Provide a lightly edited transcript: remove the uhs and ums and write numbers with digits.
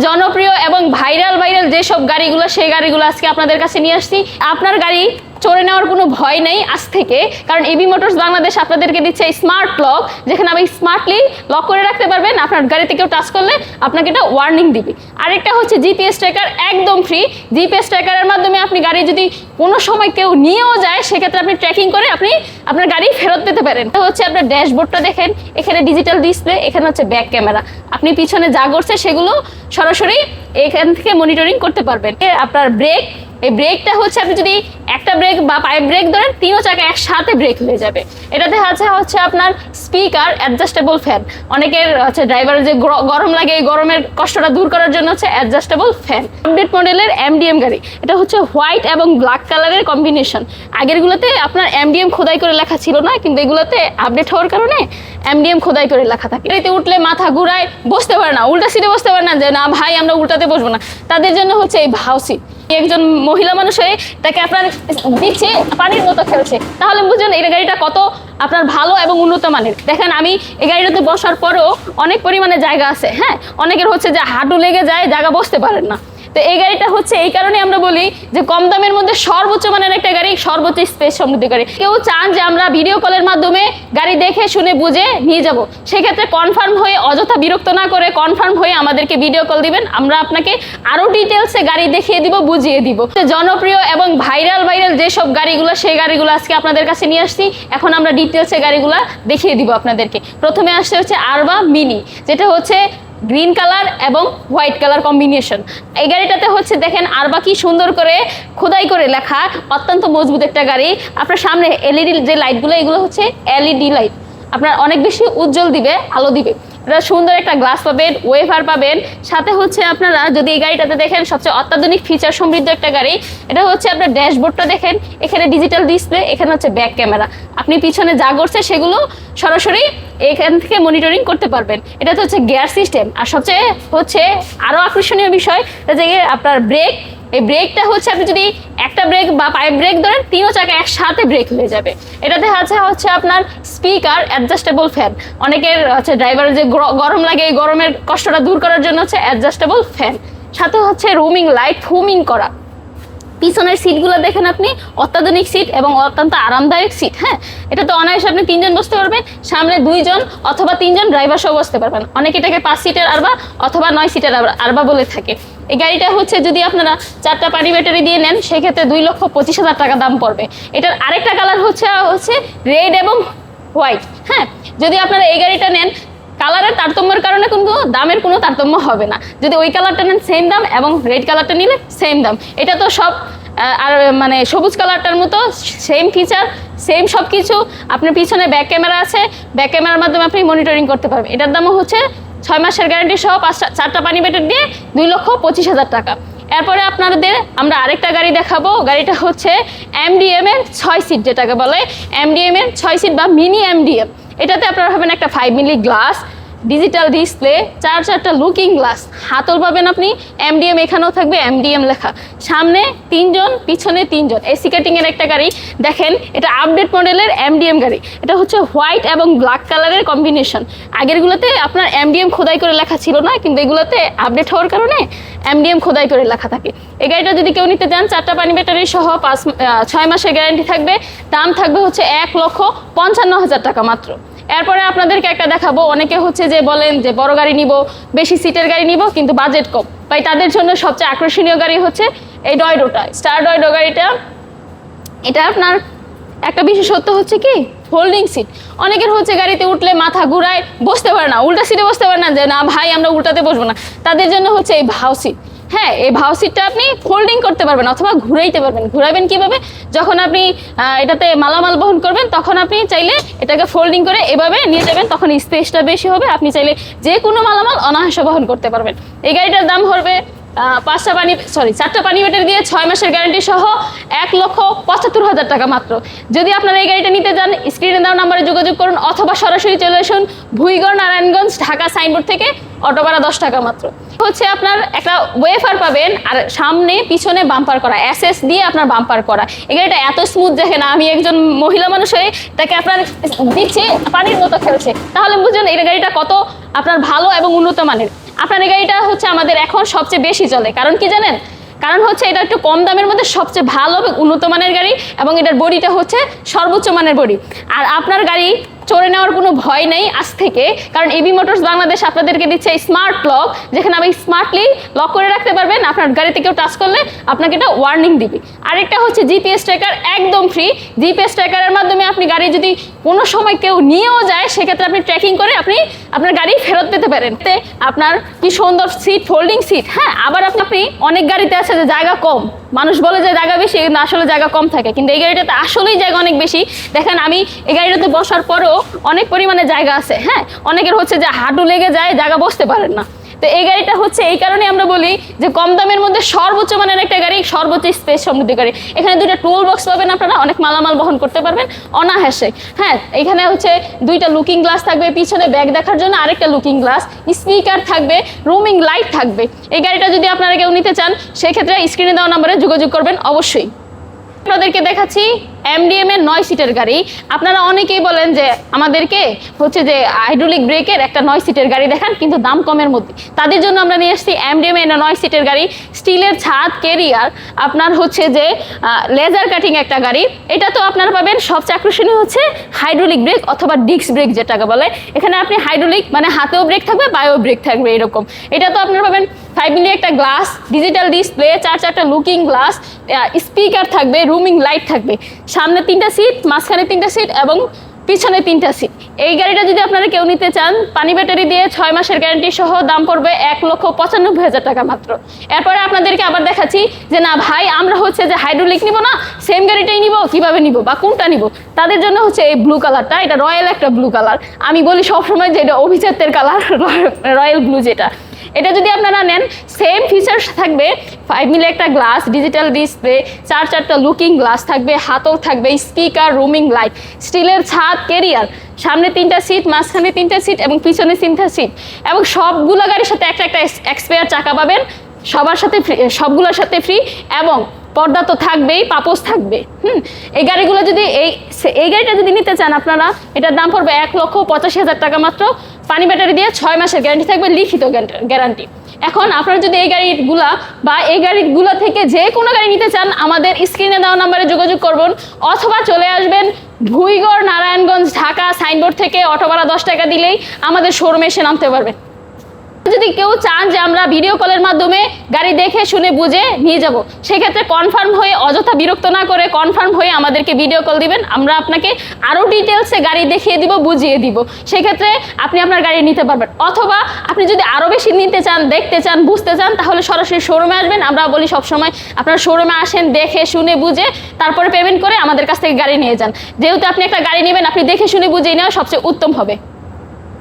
জনপ্রিয় এবং ভাইরাল যেসব গাড়িগুলো সেই গাড়িগুলো আজকে আপনাদের কাছে নিয়ে আসছি। আপনার গাড়ি চড়ে নেওয়ার কোনো ভয় নেই আজ থেকে, কারণ এবি মোটরস বাংলাদেশ আপনাদেরকে দিচ্ছে স্মার্ট লক, যেখানে আপনি স্মার্টলি লক করে রাখতে পারবেন। আপনার গাড়িতে কেউ টাচ করলে আপনাকে এটা ওয়ার্নিং দিবে। আরেকটা হচ্ছে জিপিএস ট্র্যাকার, একদম ফ্রি। জিপিএস ট্র্যাকারের মাধ্যমে আপনি গাড়ি যদি কোনো সময় কেউ নিয়েও যায়, সেক্ষেত্রে আপনি ট্র্যাকিং করে আপনি আপনার গাড়ি ফেরত পেতে পারেন। এটা হচ্ছে আপনার ড্যাশবোর্ডটা দেখেন, এখানে ডিজিটাল ডিসপ্লে, এখানে হচ্ছে ব্যাক ক্যামেরা। আপনি পিছনে যা করছে সেগুলো সরাসরি এখান থেকে মনিটরিং করতে পারবেন। আপনার ব্রেক, এই ব্রেকটা হচ্ছে আপনি যদি একটা ব্রেক বা পাইপ ব্রেক ধরেন, তিনও চাকা একসাথে ব্রেক হয়ে যাবে। এটাতে হচ্ছে আপনার স্পিকার, অ্যাডজাস্টেবল ফ্যান। অনেকের হচ্ছে ড্রাইভারের যে গরম লাগে, এই গরমের কষ্টটা দূর করার জন্য হচ্ছে অ্যাডজাস্টেবল ফ্যান। আপডেট মডেলের এমডিএম গাড়ি, এটা হচ্ছে হোয়াইট এবং ব্ল্যাক কালারের কম্বিনেশন। আগেরগুলোতে আপনার এমডিএম খোদাই করে লেখা ছিল না, কিন্তু এগুলোতে আপডেট হওয়ার কারণে এমডিএম খোদাই করে লেখা থাকে। গাড়িতে উঠলে মাথা ঘুরায়, বসতে পারে না, উল্টা সিটে বসতে পারে না, যে না ভাই আমরা উল্টাতে বসবো না, তাদের জন্য হচ্ছে এই ভাউ সিট। একজন মহিলা মানুষ হয়ে তাকে আপনার দিচ্ছে পানির মতো খেলছে, তাহলে বুঝুন এই গাড়িটা কত আপনার ভালো এবং উন্নত মানের। দেখেন আমি এই গাড়িটাতে বসার পরেও অনেক পরিমাণে জায়গা আছে। হ্যাঁ, অনেকের হচ্ছে যে হাঁটু লেগে যায়, জায়গা বসতে পারেন না। তো এই গাড়িটা হচ্ছে এই কারণে আমরা বলি যে কম দামের মধ্যে সর্বোচ্চ মানের একটা গাড়ি, সর্বোচ্চ স্পেস সমৃদ্ধ গাড়ি। কেউ চান যে আমরা ভিডিও কলের মাধ্যমে গাড়ি দেখে শুনে বুঝে নিয়ে যাব, সেক্ষেত্রে কনফার্ম হয়ে অযথা বিরক্ত না করে কনফার্ম হয়ে আমাদেরকে ভিডিও কল দিবেন, আমরা আপনাকে আরো ডিটেলসে গাড়ি দেখিয়ে দিব, বুঝিয়ে দিব। জনপ্রিয় এবং ভাইরাল যেসব গাড়িগুলো সেই গাড়িগুলো আজকে আপনাদের কাছে নিয়ে আসছি। এখন আমরা ডিটেলসে গাড়িগুলো দেখিয়ে দিব আপনাদেরকে। প্রথমে আসছে হচ্ছে আরবা মিনি, যেটা হচ্ছে গ্রিন কালার এবং হোয়াইট কালার কম্বিনেশন। এই গাড়িটাতে হচ্ছে দেখেন আরবা কি সুন্দর করে খোদাই করে লেখা, অত্যন্ত মজবুত একটা গাড়ি। আপনার সামনে এলইডি যে লাইটগুলো, এগুলো হচ্ছে এলইডি লাইট, আপনার অনেক বেশি উজ্জ্বল দিবে, আলো দিবে। এটা সুন্দর একটা গ্লাস পাবেন, ওয়েফার পাবেন। সাথে হচ্ছে আপনারা যদি এই গাড়িটাতে দেখেন, সবচেয়ে অত্যাধুনিক ফিচার সমৃদ্ধ একটা গাড়ি। এটা হচ্ছে আপনার ড্যাশবোর্ডটা দেখেন, এখানে ডিজিটাল ডিসপ্লে, এখানে হচ্ছে ব্যাক ক্যামেরা। আপনি পিছনে যা করছে সেগুলো সরাসরি এখান থেকে মনিটরিং করতে পারবেন। এটা তো হচ্ছে গিয়ার সিস্টেম। আর সবচেয়ে হচ্ছে আরও আকর্ষণীয় বিষয় যে আপনার ব্রেক, এই ব্রেকটা হচ্ছে আপনি যদি একটা ব্রেক বা পাইপ ব্রেক ধরেন, তিনও চাকা একসাথে ব্রেক হয়ে যাবে। এটাতে হচ্ছে আপনার স্পিকার, অ্যাডজাস্টেবল ফ্যান। অনেকের হচ্ছে ড্রাইভারের যে গরম লাগে, এই গরমের কষ্টটা দূর করার জন্য হচ্ছে অ্যাডজাস্টেবল ফ্যান। সাথে হচ্ছে রুমিং লাইট, ফুমিং করা। পিছনের সিটগুলো দেখেন আপনি, অত্যাধুনিক সিট এবং অত্যন্ত আরামদায়ক সিট। হ্যাঁ, এটা তো অনায়াসে আপনি 3 জন বসতে পারবেন, সামনে 2 জন অথবা 3 জন ড্রাইভার সহ বসতে পারবেন। অনেকে এটাকে 5 সিটের আরবা অথবা 9 সিটের আরবা বলে থাকে। এই গাড়িটা হচ্ছে যদি আপনারা 4টা পানি ব্যাটারি দিয়ে নেন, সেক্ষেত্রে 2,25,000 টাকা দাম পড়বে। এটার আরেকটা কালার হচ্ছে রেড এবং হোয়াইট। হ্যাঁ, যদি আপনারা এই গাড়িটা নেন, কালারের তারতম্যের কারণে কিন্তু দামের কোনো তারতম্য হবে না। যদি ওই কালারটা নেন সেম দাম, এবং রেড কালারটা নিলে সেম দাম। এটা তো সব আর মানে সবুজ কালারটার মতো সেম ফিচার, সেম সব কিছু। আপনার পিছনে ব্যাক ক্যামেরা আছে, ব্যাক ক্যামেরার মাধ্যমে আপনি মনিটরিং করতে পারবেন। এটার দামও হচ্ছে 6 মাসের গ্যারান্টি সহ 4টা পানি ব্যাটারি দিয়ে 2,25,000 টাকা। এরপরে আপনাদের আমরা আরেকটা গাড়ি দেখাবো। গাড়িটা হচ্ছে এমডিএম এর 6 সিট, যেটাকে বলে এমডিএম এর 6 সিট বা মিনি এমডিএম। এটাতে আপনারা পাবেন একটা 5 মিলি গ্লাস, ডিজিটাল ডিসপ্লে, 4টা লুকিং গ্লাস, হাতল পাবেন আপনি এমডিএম, এখানেও থাকবে এমডিএম লেখা। সামনে 3 জন, পিছনে 3 জন। এসি কাটিং এর একটা গাড়ি। দেখেন এটা আপডেট মডেলের এমডিএম গাড়ি। এটা হচ্ছে হোয়াইট এবং ব্ল্যাক কালারের কম্বিনেশন। আগেরগুলোতে আপনার এমডিএম খোদাই করে লেখা ছিল না, কিন্তু এগুলোতে আপডেট হওয়ার কারণে এমডিএম খোদাই করে লেখা থাকে। এই গাড়িটা যদি কেউ নিতে চান, 4টা পানি ব্যাটারি সহ 6 মাসের গ্যারান্টি থাকবে। দাম থাকবে হচ্ছে 1,55,000 টাকা মাত্র। এরপরে আপনাদেরকে একটা দেখাবো। অনেকে হচ্ছে যে বলেন যে বড় গাড়ি নিব, বেশি সিটের গাড়ি নিব, কিন্তু বাজেট কম। তাই তাদের জন্য সবচেয়ে আকর্ষণীয় গাড়ি হচ্ছে এই ডয়ডোটা, স্টার ডয়ডো গাড়িটা। এটা আপনার একটা বিশেষত্ব হচ্ছে কি, ফোল্ডিং সিট। অনেকের হচ্ছে গাড়িতে উঠলে মাথা ঘুরায়, বসতে পারে না, উল্টা সিটে বসতে পারে না, যে না ভাই আমরা উল্টাতে বসবো না, তাদের জন্য হচ্ছে এই ভাউ সিট। হ্যাঁ, এই ভাউ সিটটা আপনি ফোল্ডিং করতে পারবেন অথবা ঘুরাইতে পারবেন। ঘুরাবেন কিভাবে, যখন আপনি এটাতে মালামাল বহন করবেন, তখন আপনি চাইলে এটাকে ফোল্ডিং করে এভাবে নিয়ে যাবেন, তখন স্পেসটা বেশি হবে। আপনি চাইলে যে কোনো মালামাল অনায়াসে বহন করতে পারবেন। এই গাড়িটার দাম হবে 4টা পানি ব্যাটারি দিয়ে 6 মাসের গ্যারান্টি সহ 1,75,000 টাকা মাত্র। যদি আপনারা এই গাড়িটা নিতে চান, স্ক্রিনে দেওয়া নাম্বারে যোগাযোগ করুন, অথবা সরাসরি চলে আসুন ভুইগড়, নারায়ণগঞ্জ, ঢাকা সাইনবোর্ড থেকে। অটো ভাড়া 10 টাকা মাত্র। হচ্ছে আপনার একটা ওয়েফার পাবেন, আর সামনে পিছনে বাম্পার করা, এসএস দিয়ে আপনার বাম্পার করা। এই গাড়িটা এত স্মুথ দেখেন, আমি একজন মহিলা মানুষ হয়ে তাকে আপনার দিচ্ছে পানির মতো খেলছে, তাহলে বুঝুন এই গাড়িটা কত আপনার ভালো এবং উন্নত মানের। আপনার এই গাড়িটা হচ্ছে আমাদের এখন সবচেয়ে বেশি চলে, কারণ কি জানেন? কারণ হচ্ছে এটা একটু কম দামের মধ্যে সবচেয়ে ভালো এবং উন্নত মানের গাড়ি, এবং এটার বডিটা হচ্ছে সর্বোচ্চ মানের বডি। আর আপনার গাড়ি চড়ে নেওয়ার কোনো ভয় নেই আজ থেকে, কারণ এবি মোটরস বাংলাদেশ আপনাদেরকে দিচ্ছে স্মার্ট লক, যেখানে আপনি স্মার্টলি লক করে রাখতে পারবেন। আপনার গাড়িতে কেউ টাচ করলে আপনাকে এটা ওয়ার্নিং দিবে। আরেকটা হচ্ছে জিপিএস ট্র্যাকার, একদম ফ্রি। জিপিএস ট্র্যাকারের মাধ্যমে আপনি গাড়ি যদি কোনো সময় কেউ নিয়েও যায়, সেক্ষেত্রে আপনি ট্র্যাকিং করে আপনি আপনার গাড়ি ফেরত পেতে পারেন। আপনার কি সুন্দর সিট, ফোল্ডিং সিট। হ্যাঁ, আবার আপনি অনেক গাড়িতে আছে যে জায়গা কম, মানুষ বলে যে জায়গা বেশি, কিন্তু আসলে জায়গা কম থাকে, কিন্তু এই গাড়িটাতে আসলেই জায়গা অনেক বেশি। দেখেন আমি এই গাড়িটাতে বসার পরেও অনেক পরিমাণে জায়গা আছে। হ্যাঁ, অনেকের হচ্ছে যে হাঁটু লেগে যায়, জায়গা বসতে পারেন না। তো এই গাড়িটা হচ্ছে এই কারণে আমরা বলি যে কম দামের মধ্যে সর্বোচ্চ মানের একটা গাড়ি, সর্বোচ্চ স্পেস সমৃদ্ধ গাড়ি। এখানে দুইটা টুল বক্স পাবেন, আপনারা অনেক মালামাল বহন করতে পারবেন অনায়াসে। হ্যাঁ, এখানে হচ্ছে দুইটা লুকিং গ্লাস থাকবে, পিছনে ব্যাগ দেখার জন্য আরেকটা লুকিং গ্লাস, স্পিকার থাকবে, রুমিং লাইট থাকবে। এই গাড়িটা যদি আপনারা কেউ নিতে চান, সেক্ষেত্রে স্ক্রিনে দেওয়া নম্বরে যোগাযোগ করবেন অবশ্যই। আপনাদেরকে দেখাচ্ছি এমডিএম এর 9 সিটের গাড়ি। আপনারা অনেকেই বলেন যে আমাদেরকে হচ্ছে যে হাইড্রোলিক ব্রেকের একটা 9 সিটের গাড়ি দেখান, কিন্তু দাম কমের মধ্যে। তাদের জন্য আমরা নিয়ে এসেছি এমডিএম এর 9 সিটের গাড়ি, স্টিলের ছাদ, কেরিয়ার, আপনার হচ্ছে যে লেজার কাটিং একটা গাড়ি। এটা তো আপনারা পাবেন। সবচেয়ে আকর্ষণীয় হচ্ছে হাইড্রোলিক ব্রেক অথবা ডিস্ক ব্রেক যেটাকে বলে। এখানে আপনি হাইড্রোলিক মানে হাতেও ব্রেক থাকবে, বায়ো ব্রেক থাকবে এরকম। এটা তো আপনারা পাবেন 5 মিলি একটা গ্লাস, ডিজিটাল ডিসপ্লে, 4টা লুকিং গ্লাস, স্পিকার থাকবে, রুমিং লাইট থাকবে। সামনে 3টা সিট, মাঝখানে 3টা সিট এবং পিছনে 3টা সিট। এই গাড়িটা যদি আপনারা কেউ নিতে চান, পানি ব্যাটারি দিয়ে 6 মাসের গ্যারান্টি সহ, দাম পড়বে 1,95,000 টাকা মাত্র। এরপরে আপনাদেরকে আবার দেখাচ্ছি যে না ভাই, আমরা হচ্ছে যে হাইড্রোলিক নিব না, সেম গাড়িটাই নিব, কিভাবে নিব বা কোনটা নিব। তাদের জন্য হচ্ছে এই ব্লু কালারটা, এটা রয়্যাল একটা ব্লু কালার। আমি বলি সবসময় যে এটা অভিজাত্যের কালার, রয়্যাল ব্লু যেটা। এটা যদি আপনারা নেন, সেম ফিচার্স থাকবে, 5 মিলি একটা গ্লাস, ডিজিটাল ডিসপ্লে, 4টা লুকিং গ্লাস থাকবে, হাতল থাকবে, স্পিকার, রুমিং লাইট, স্টিলের ছাদ, কেরিয়ার, সামনে 3টা সিট, মাঝখানে 3টা সিট এবং পিছনে 3টা সিট, এবং সবগুলো গাড়ির সাথে একটা এক্সপায়ার চাকা পাবেন, সবার সাথে ফ্রি, সবগুলোর সাথে ফ্রি, এবং পর্দা তো থাকবেই, পাপোশ থাকবে। এই গাড়িগুলো যদি এই গাড়িটা যদি নিতে চান আপনারা, এটার দাম পড়বে 1,85,000 টাকা মাত্র। পানি ব্যাটারি দিয়ে 6 মাসের গ্যারান্টি থাকবে, লিখিত গ্যারান্টি। এখন আপনারা যদি এই গাড়িগুলা বা এই গাড়িগুলো থেকে যে কোনো গাড়ি নিতে চান, আমাদের স্ক্রিনে দেওয়া নাম্বারে যোগাযোগ করবেন, অথবা চলে আসবেন ভুইগড়, নারায়ণগঞ্জ, ঢাকা। সাইনবোর্ড থেকে অটো ভাড়া 10 টাকা দিলেই আমাদের শোরুমে এসে নামতে পারবেন। যদি কেউ চান যে আমরা ভিডিও কলের মাধ্যমে গাড়ি দেখে শুনে বুঝে নিয়ে যাব, সেক্ষেত্রে কনফার্ম হয়ে, অযথা বিরক্ত না করে কনফার্ম হয়ে আমাদেরকে ভিডিও কল দিবেন। আমরা আপনাকে আরও ডিটেলসে গাড়ি দেখিয়ে দিব, বুঝিয়ে দিব। সেক্ষেত্রে আপনি আপনার গাড়ি নিতে পারবেন। অথবা আপনি যদি আরও বেশি নিতে চান, দেখতে চান, বুঝতে চান, তাহলে সরাসরি শোরুমে আসবেন। আমরা বলি সবসময় আপনার শোরুমে আসেন, দেখে শুনে বুঝে তারপরে পেমেন্ট করে আমাদের কাছ থেকে গাড়ি নিয়ে যান। যেহেতু আপনি একটা গাড়ি নেবেন, আপনি দেখে শুনে বুঝিয়ে নেওয়া সবচেয়ে উত্তম হবে।